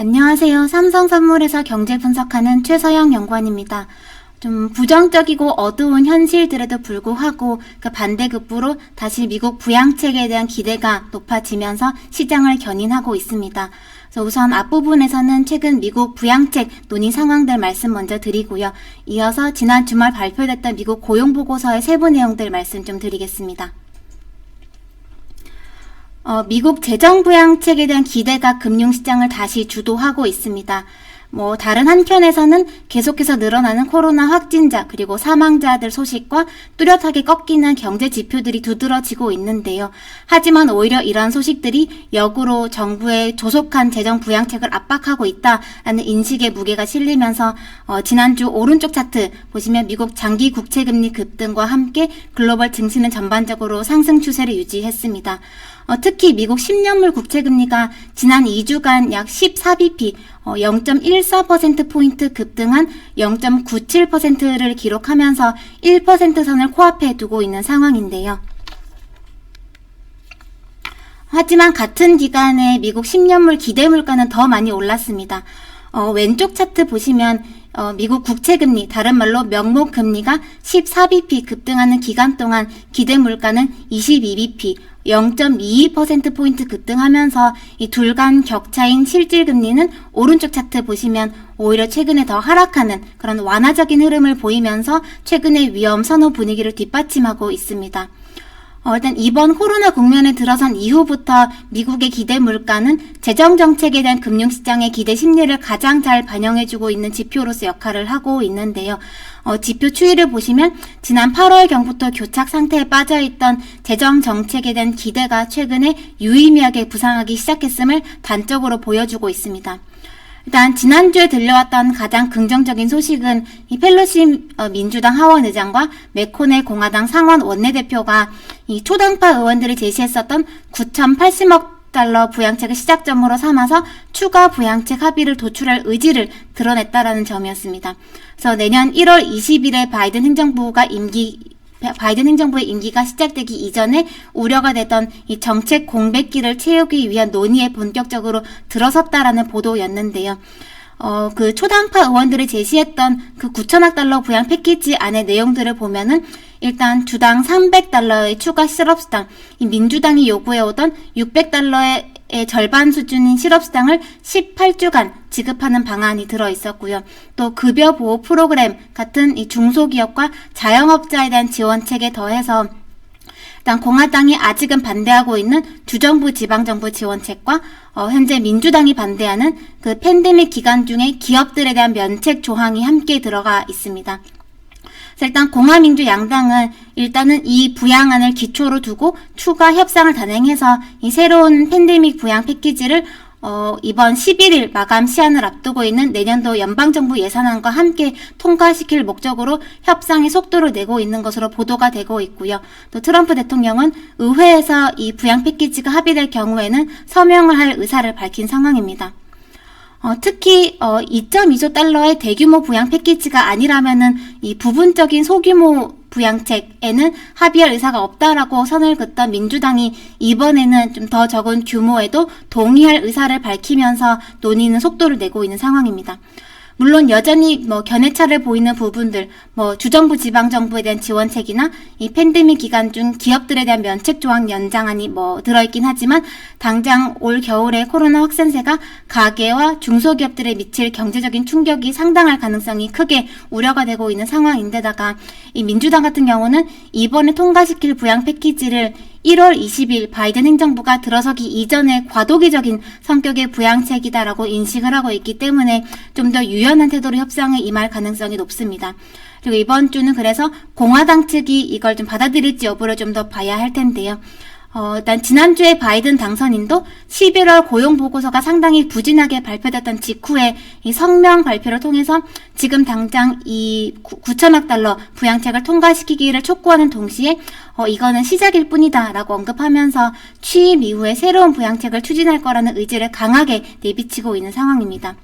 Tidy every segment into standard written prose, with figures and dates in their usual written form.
안녕하세요. 삼성선물에서 경제 분석하는 최서영 연구원입니다. 좀 부정적이고 어두운 현실들에도 불구하고 그 반대급부로 다시 미국 부양책에 대한 기대가 높아지면서 시장을 견인하고 있습니다. 그래서 우선 앞부분에서는 최근 미국 부양책 논의 상황들 말씀 먼저 드리고요. 이어서 지난 주말 발표됐던 미국 고용보고서의 세부 내용들 말씀 좀 드리겠습니다. 미국 재정부양책에 대한 기대가 금융시장을 다시 주도하고 있습니다. 다른 한편에서는 계속해서 늘어나는 코로나 확진자 그리고 사망자들 소식과 뚜렷하게 꺾이는 경제 지표들이 두드러지고 있는데요. 하지만 오히려 이러한 소식들이 역으로 정부의 조속한 재정 부양책을 압박하고 있다라는 인식의 무게가 실리면서 지난주 오른쪽 차트 보시면 미국 장기 국채금리 급등과 함께 글로벌 증시는 전반적으로 상승 추세를 유지했습니다. 특히 미국 10년물 국채금리가 지난 2주간 약 14bp 0.14%포인트 급등한 0.97%를 기록하면서 1% 선을 코앞에 두고 있는 상황인데요. 하지만 같은 기간에 미국 10년물 기대물가는 더 많이 올랐습니다. 왼쪽 차트 보시면 미국 국채금리, 다른 말로 명목금리가 14bp 급등하는 기간 동안 기대물가는 22bp, 0.22%포인트 급등하면서 이 둘 간 격차인 실질금리는 오른쪽 차트 보시면 오히려 최근에 더 하락하는 그런 완화적인 흐름을 보이면서 최근의 위험 선호 분위기를 뒷받침하고 있습니다. 일단 이번 코로나 국면에 들어선 이후부터 미국의 기대 물가는 재정 정책에 대한 금융시장의 기대 심리를 가장 잘 반영해주고 있는 지표로서 역할을 하고 있는데요. 지표 추이를 보시면 지난 8월경부터 교착 상태에 빠져있던 재정 정책에 대한 기대가 최근에 유의미하게 부상하기 시작했음을 단적으로 보여주고 있습니다. 일단 지난주에 들려왔던 가장 긍정적인 소식은 이 펠로시 민주당 하원 의장과 맥코넬 공화당 상원 원내대표가 이 초당파 의원들이 제시했었던 9,080억 달러 부양책을 시작점으로 삼아서 추가 부양책 합의를 도출할 의지를 드러냈다라는 점이었습니다. 그래서 내년 1월 20일에 바이든 행정부의 임기가 시작되기 이전에 우려가 되던 이 정책 공백기를 채우기 위한 논의에 본격적으로 들어섰다라는 보도였는데요. 그 초당파 의원들이 제시했던 그 9천억 달러 부양 패키지 안의 내용들을 보면은 일단 주당 300달러의 추가 실업수당, 이 민주당이 요구해오던 600달러의 절반 수준인 실업수당을 18주간 지급하는 방안이 들어있었고요. 또 급여보호 프로그램 같은 이 중소기업과 자영업자에 대한 지원책에 더해서 일단 공화당이 아직은 반대하고 있는 주정부 지방정부 지원책과 현재 민주당이 반대하는 그 팬데믹 기간 중에 기업들에 대한 면책 조항이 함께 들어가 있습니다. 일단 공화민주 양당은 일단은 이 부양안을 기초로 두고 추가 협상을 단행해서 이 새로운 팬데믹 부양 패키지를 이번 11일 마감 시한을 앞두고 있는 내년도 연방정부 예산안과 함께 통과시킬 목적으로 협상의 속도를 내고 있는 것으로 보도가 되고 있고요. 또 트럼프 대통령은 의회에서 이 부양 패키지가 합의될 경우에는 서명을 할 의사를 밝힌 상황입니다. 특히 2.2조 달러의 대규모 부양 패키지가 아니라면은 이 부분적인 소규모 부양책에는 합의할 의사가 없다라고 선을 긋던 민주당이 이번에는 좀 더 적은 규모에도 동의할 의사를 밝히면서 논의는 속도를 내고 있는 상황입니다. 물론 여전히 견해차를 보이는 부분들, 주정부 지방정부에 대한 지원책이나 이 팬데믹 기간 중 기업들에 대한 면책 조항 연장안이 들어있긴 하지만 당장 올 겨울에 코로나 확산세가 가계와 중소기업들에 미칠 경제적인 충격이 상당할 가능성이 크게 우려가 되고 있는 상황인데다가 이 민주당 같은 경우는 이번에 통과시킬 부양 패키지를 1월 20일 바이든 행정부가 들어서기 이전에 과도기적인 성격의 부양책이다라고 인식을 하고 있기 때문에 좀 더 유연한 태도로 협상에 임할 가능성이 높습니다. 그리고 이번 주는 그래서 공화당 측이 이걸 좀 받아들일지 여부를 좀 더 봐야 할 텐데요. 일단 지난주에 바이든 당선인도 11월 고용보고서가 상당히 부진하게 발표됐던 직후에 이 성명 발표를 통해서 지금 당장 이 9천억 달러 부양책을 통과시키기를 촉구하는 동시에 이거는 시작일 뿐이다 라고 언급하면서 취임 이후에 새로운 부양책을 추진할 거라는 의지를 강하게 내비치고 있는 상황입니다.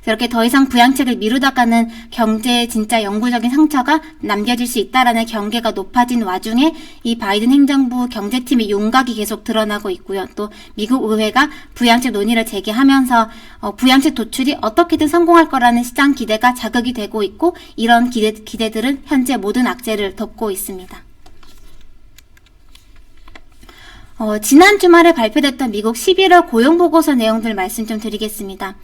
이렇게 더 이상 부양책을 미루다가는 경제에 진짜 영구적인 상처가 남겨질 수 있다라는 경계가 높아진 와중에 이 바이든 행정부 경제팀의 윤곽이 계속 드러나고 있고요. 또 미국 의회가 부양책 논의를 재개하면서 부양책 도출이 어떻게든 성공할 거라는 시장 기대가 자극이 되고 있고, 이런 기대들은 현재 모든 악재를 덮고 있습니다. 지난 주말에 발표됐던 미국 11월 고용보고서 내용들 말씀 좀 드리겠습니다.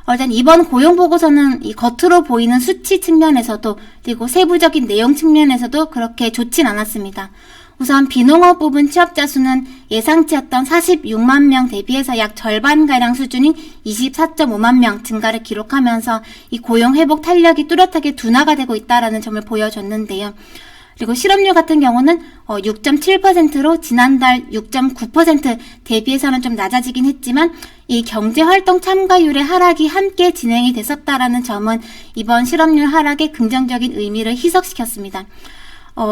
일단 이번 고용보고서는 이 겉으로 보이는 수치 측면에서도, 그리고 세부적인 내용 측면에서도 그렇게 좋진 않았습니다. 우선 비농업 부분 취업자 수는 예상치였던 46만 명 대비해서 약 절반가량 수준인 24.5만 명 증가를 기록하면서 이 고용 회복 탄력이 뚜렷하게 둔화가 되고 있다는 점을 보여줬는데요. 그리고 실업률 같은 경우는 6.7%로 지난달 6.9% 대비해서는 좀 낮아지긴 했지만, 이 경제활동 참가율의 하락이 함께 진행이 됐었다라는 점은 이번 실업률 하락의 긍정적인 의미를 희석시켰습니다.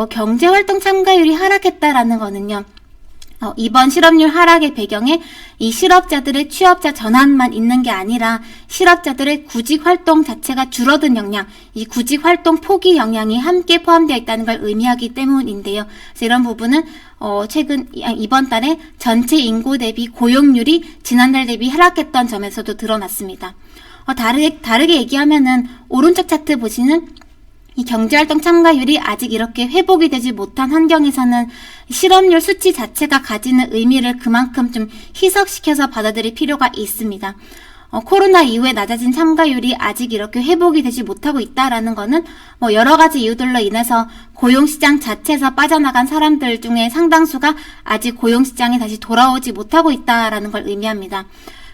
경제활동 참가율이 하락했다라는 거는요, 이번 실업률 하락의 배경에 이 실업자들의 취업자 전환만 있는 게 아니라 실업자들의 구직 활동 자체가 줄어든 영향, 이 구직 활동 포기 영향이 함께 포함되어 있다는 걸 의미하기 때문인데요. 그래서 이런 부분은 이번 달에 전체 인구 대비 고용률이 지난달 대비 하락했던 점에서도 드러났습니다. 다르게 얘기하면은 오른쪽 차트 보시는 이 경제활동 참가율이 아직 이렇게 회복이 되지 못한 환경에서는 실업률 수치 자체가 가지는 의미를 그만큼 좀 희석시켜서 받아들일 필요가 있습니다. 코로나 이후에 낮아진 참가율이 아직 이렇게 회복이 되지 못하고 있다라는 거는 여러 가지 이유들로 인해서 고용시장 자체에서 빠져나간 사람들 중에 상당수가 아직 고용시장에 다시 돌아오지 못하고 있다라는 걸 의미합니다.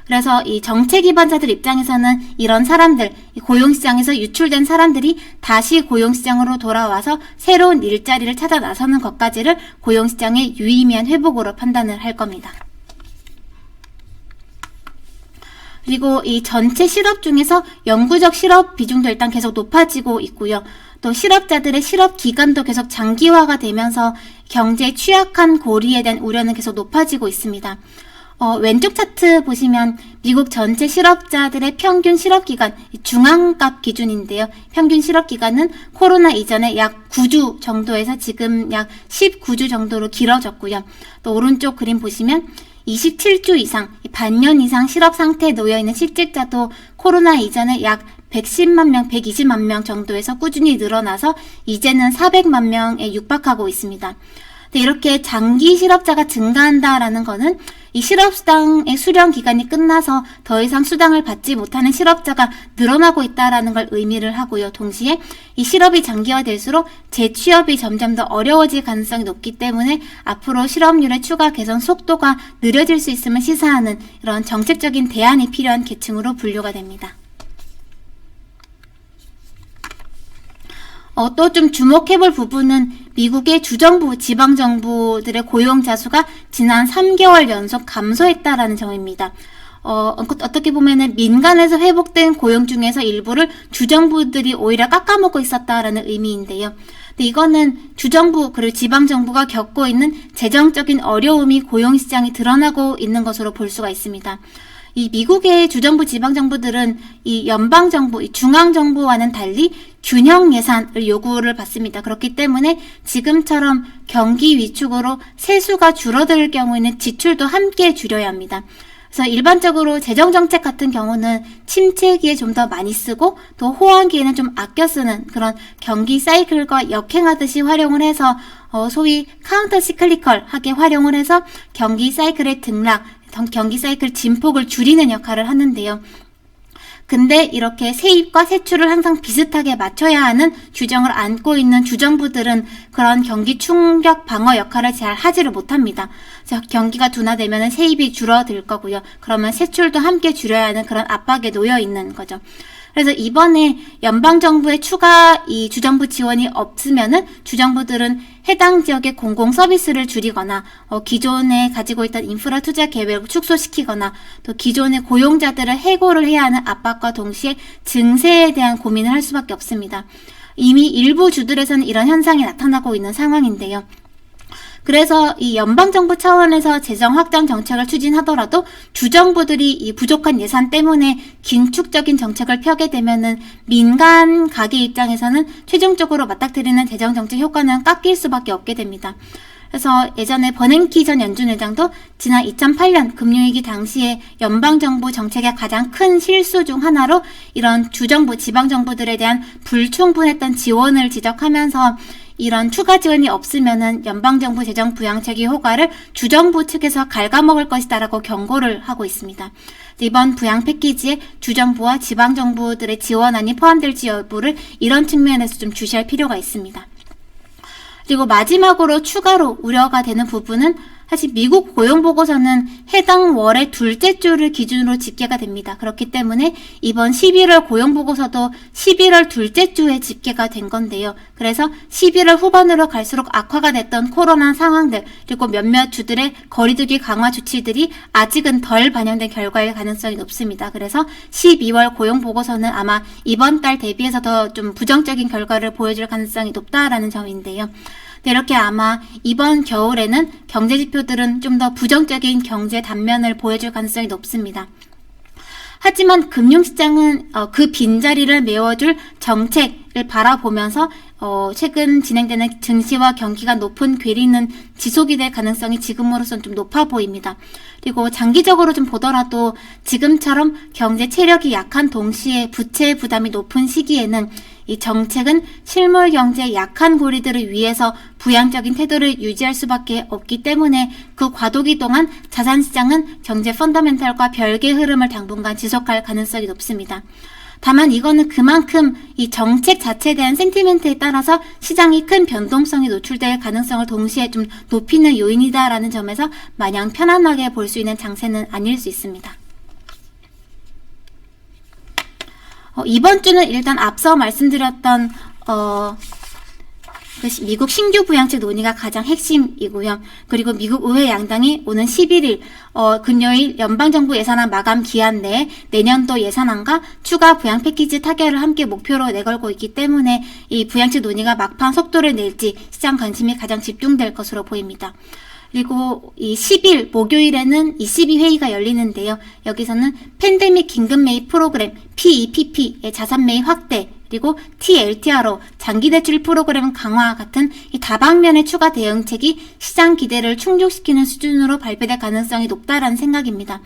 그래서 이 정책 기반자들 입장에서는 이런 사람들, 고용시장에서 유출된 사람들이 다시 고용시장으로 돌아와서 새로운 일자리를 찾아 나서는 것까지를 고용시장의 유의미한 회복으로 판단을 할 겁니다. 그리고 이 전체 실업 중에서 영구적 실업 비중도 일단 계속 높아지고 있고요. 또 실업자들의 실업 기간도 계속 장기화가 되면서 경제에 취약한 고리에 대한 우려는 계속 높아지고 있습니다. 왼쪽 차트 보시면 미국 전체 실업자들의 평균 실업기간, 중앙값 기준인데요. 평균 실업기간은 코로나 이전에 약 9주 정도에서 지금 약 19주 정도로 길어졌고요. 또 오른쪽 그림 보시면 27주 이상, 반년 이상 실업 상태에 놓여있는 실직자도 코로나 이전에 약 110만 명, 120만 명 정도에서 꾸준히 늘어나서 이제는 400만 명에 육박하고 있습니다. 이렇게 장기 실업자가 증가한다라는 거는 이 실업수당의 수령 기간이 끝나서 더 이상 수당을 받지 못하는 실업자가 늘어나고 있다라는 걸 의미를 하고요. 동시에 이 실업이 장기화될수록 재취업이 점점 더 어려워질 가능성이 높기 때문에 앞으로 실업률의 추가 개선 속도가 느려질 수 있음을 시사하는 이런 정책적인 대안이 필요한 계층으로 분류가 됩니다. 또 좀 주목해볼 부분은 미국의 주정부, 지방정부들의 고용자 수가 지난 3개월 연속 감소했다라는 점입니다. 어떻게 보면은 민간에서 회복된 고용 중에서 일부를 주정부들이 오히려 깎아먹고 있었다라는 의미인데요. 근데 이거는 주정부 그리고 지방정부가 겪고 있는 재정적인 어려움이 고용시장에 드러나고 있는 것으로 볼 수가 있습니다. 이 미국의 주정부, 지방정부들은 이 연방정부, 이 중앙정부와는 달리 균형 예산을 요구를 받습니다. 그렇기 때문에 지금처럼 경기 위축으로 세수가 줄어들 경우에는 지출도 함께 줄여야 합니다. 그래서 일반적으로 재정정책 같은 경우는 침체기에 좀 더 많이 쓰고 또 호황기에는 좀 아껴 쓰는 그런 경기 사이클과 역행하듯이 활용을 해서 소위 카운터 시클리컬하게 활용을 해서 경기 사이클의 등락, 경기 사이클 진폭을 줄이는 역할을 하는데요. 근데 이렇게 세입과 세출을 항상 비슷하게 맞춰야 하는 규정을 안고 있는 주정부들은 그런 경기 충격 방어 역할을 잘 하지를 못합니다. 그래서 경기가 둔화되면 세입이 줄어들 거고요. 그러면 세출도 함께 줄여야 하는 그런 압박에 놓여 있는 거죠. 그래서 이번에 연방정부의 추가 이 주정부 지원이 없으면은 주정부들은 해당 지역의 공공 서비스를 줄이거나 기존에 가지고 있던 인프라 투자 계획을 축소시키거나 또 기존의 고용자들을 해고를 해야 하는 압박과 동시에 증세에 대한 고민을 할 수밖에 없습니다. 이미 일부 주들에서는 이런 현상이 나타나고 있는 상황인데요. 그래서 이 연방정부 차원에서 재정 확장 정책을 추진하더라도 주정부들이 이 부족한 예산 때문에 긴축적인 정책을 펴게 되면은 민간 가계 입장에서는 최종적으로 맞닥뜨리는 재정 정책 효과는 깎일 수밖에 없게 됩니다. 그래서 예전에 버냉키 전 연준 의장도 지난 2008년 금융위기 당시에 연방정부 정책의 가장 큰 실수 중 하나로 이런 주정부, 지방정부들에 대한 불충분했던 지원을 지적하면서 이런 추가 지원이 없으면은 연방정부 재정 부양책의 효과를 주정부 측에서 갉아먹을 것이다라고 경고를 하고 있습니다. 이번 부양 패키지에 주정부와 지방정부들의 지원안이 포함될지 여부를 이런 측면에서 좀 주시할 필요가 있습니다. 그리고 마지막으로 추가로 우려가 되는 부분은 사실 미국 고용보고서는 해당 월의 둘째 주를 기준으로 집계가 됩니다. 그렇기 때문에 이번 11월 고용보고서도 11월 둘째 주에 집계가 된 건데요. 그래서 11월 후반으로 갈수록 악화가 됐던 코로나 상황들 그리고 몇몇 주들의 거리두기 강화 조치들이 아직은 덜 반영된 결과일 가능성이 높습니다. 그래서 12월 고용보고서는 아마 이번 달 대비해서 더 좀 부정적인 결과를 보여줄 가능성이 높다라는 점인데요. 네, 이렇게 아마 이번 겨울에는 경제 지표들은 좀 더 부정적인 경제 단면을 보여줄 가능성이 높습니다. 하지만 금융시장은 그 빈자리를 메워줄 정책을 바라보면서 최근 진행되는 증시와 경기가 높은 괴리는 지속이 될 가능성이 지금으로선 좀 높아 보입니다. 그리고 장기적으로 좀 보더라도 지금처럼 경제 체력이 약한 동시에 부채 부담이 높은 시기에는 이 정책은 실물 경제의 약한 고리들을 위해서 부양적인 태도를 유지할 수밖에 없기 때문에 그 과도기 동안 자산시장은 경제 펀더멘털과 별개의 흐름을 당분간 지속할 가능성이 높습니다. 다만 이거는 그만큼 이 정책 자체에 대한 센티멘트에 따라서 시장이 큰 변동성이 노출될 가능성을 동시에 좀 높이는 요인이다라는 점에서 마냥 편안하게 볼 수 있는 장세는 아닐 수 있습니다. 이번 주는 일단 앞서 말씀드렸던 미국 신규 부양책 논의가 가장 핵심이고요. 그리고 미국 의회 양당이 오는 11일 금요일 연방정부 예산안 마감 기한 내에 내년도 예산안과 추가 부양 패키지 타결을 함께 목표로 내걸고 있기 때문에 이 부양책 논의가 막판 속도를 낼지 시장 관심이 가장 집중될 것으로 보입니다. 그리고 이 10일 목요일에는 ECB 회의가 열리는데요. 여기서는 팬데믹 긴급 매입 프로그램 PEPP의 자산 매입 확대 그리고 TLTRO 장기대출 프로그램 강화 같은 이 다방면의 추가 대응책이 시장 기대를 충족시키는 수준으로 발표될 가능성이 높다라는 생각입니다.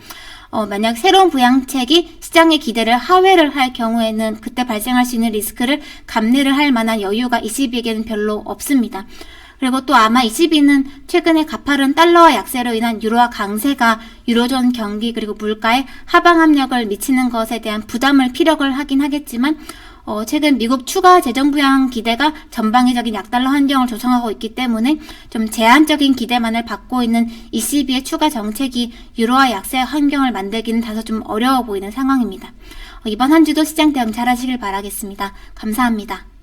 만약 새로운 부양책이 시장의 기대를 하회를 할 경우에는 그때 발생할 수 있는 리스크를 감내를 할 만한 여유가 ECB에게는 별로 없습니다. 그리고 또 아마 ECB는 최근에 가파른 달러와 약세로 인한 유로화 강세가 유로존 경기 그리고 물가에 하방 압력을 미치는 것에 대한 부담을 피력을 하긴 하겠지만 최근 미국 추가 재정 부양 기대가 전방위적인 약달러 환경을 조성하고 있기 때문에 좀 제한적인 기대만을 받고 있는 ECB의 추가 정책이 유로화 약세 환경을 만들기는 다소 좀 어려워 보이는 상황입니다. 이번 한 주도 시장 대응 잘 하시길 바라겠습니다. 감사합니다.